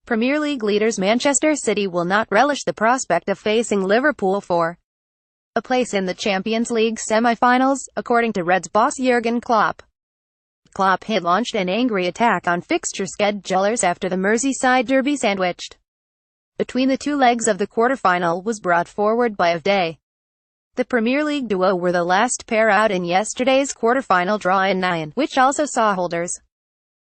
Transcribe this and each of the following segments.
Premier League leaders Manchester City will not relish the prospect of facing Liverpool for a place in the Champions League semi-finals, according to Reds boss Jurgen Klopp. Klopp had launched an angry attack on fixture schedulers after the Merseyside derby sandwiched between the two legs of the quarter-final was brought forward by a day. The Premier League duo were the last pair out in yesterday's quarter-final draw in 9, which also saw holders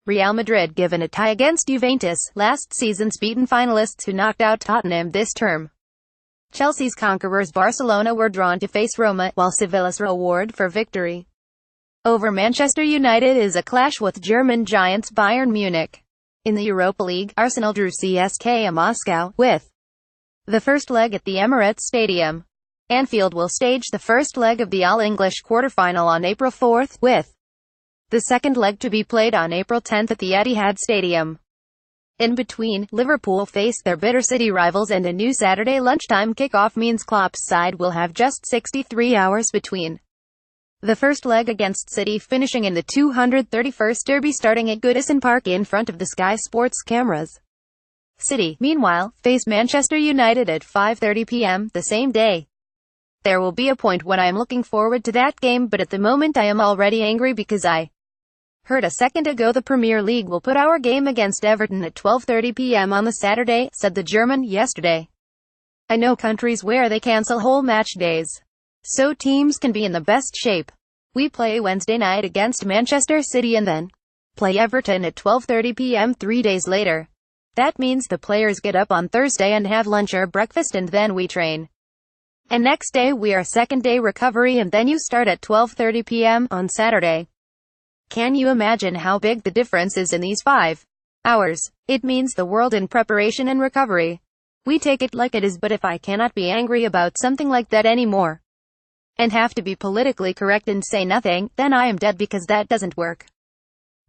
Real Madrid given a tie against Juventus, last season's beaten finalists who knocked out Tottenham this term. Chelsea's conquerors Barcelona were drawn to face Roma, while Sevilla's reward for victory over Manchester United is a clash with German giants Bayern Munich. In the Europa League, Arsenal drew CSKA Moscow, with the first leg at the Emirates Stadium. Anfield will stage the first leg of the All-English quarter-final on April 4, with the second leg to be played on April 10 at the Etihad Stadium. In between, Liverpool face their bitter city rivals, and a new Saturday lunchtime kickoff means Klopp's side will have just 63 hours between the first leg against City, finishing in the 231st derby starting at Goodison Park in front of the Sky Sports cameras. City, meanwhile, face Manchester United at 5:30 p.m. the same day. There will be a point when I am looking forward to that game, but at the moment I am already angry because I heard a second ago the Premier League will put our game against Everton at 12:30 p.m. on the Saturday, said the German yesterday. I know countries where they cancel whole match days, so teams can be in the best shape. We play Wednesday night against Manchester City and then play Everton at 12:30 p.m. 3 days later. That means the players get up on Thursday and have lunch or breakfast and then we train. And next day we are second day recovery and then you start at 12:30 p.m. on Saturday. Can you imagine how big the difference is in these 5 hours? It means the world in preparation and recovery. We take it like it is, but if I cannot be angry about something like that anymore and have to be politically correct and say nothing, then I am dead, because that doesn't work.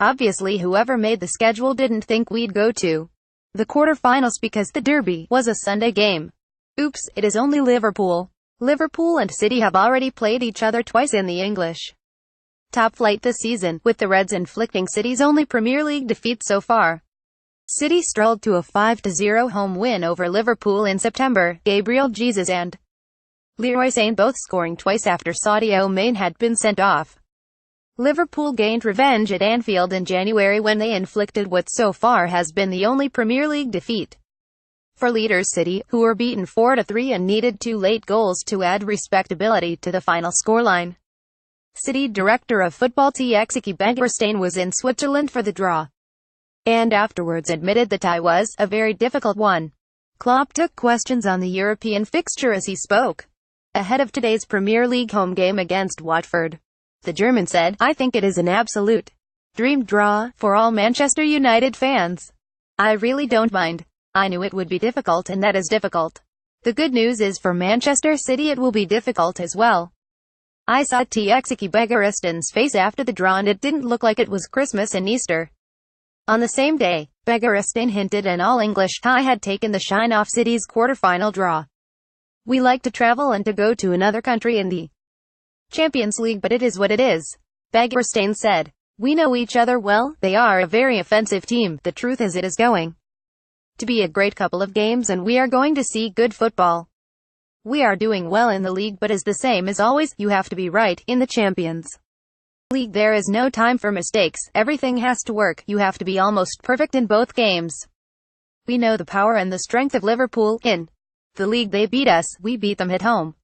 Obviously whoever made the schedule didn't think we'd go to the quarterfinals because the derby was a Sunday game. Oops, it is only Liverpool. Liverpool and City have already played each other twice in the English top flight this season, with the Reds inflicting City's only Premier League defeat so far. City strolled to a 5-0 home win over Liverpool in September, Gabriel Jesus and Leroy Sane both scoring twice after Sadio Mane had been sent off. Liverpool gained revenge at Anfield in January when they inflicted what so far has been the only Premier League defeat for leaders City, who were beaten 4-3 and needed 2 late goals to add respectability to the final scoreline. City director of football Txiki Begiristain was in Switzerland for the draw, and afterwards admitted the tie was a very difficult one. Klopp took questions on the European fixture as he spoke ahead of today's Premier League home game against Watford. The German said, I think it is an absolute dream draw for all Manchester United fans. I really don't mind. I knew it would be difficult, and that is difficult. The good news is for Manchester City it will be difficult as well. I saw Txiki Begiristain's face after the draw and it didn't look like it was Christmas and Easter on the same day. Begiristain hinted an all-English tie had taken the shine off City's quarter-final draw. We like to travel and to go to another country in the Champions League, but it is what it is, Begiristain said. We know each other well, they are a very offensive team. The truth is it is going to be a great couple of games and we are going to see good football. We are doing well in the league, but as the same as always, you have to be right in the Champions League. There is no time for mistakes, everything has to work, you have to be almost perfect in both games. We know the power and the strength of Liverpool. In the league they beat us, we beat them at home.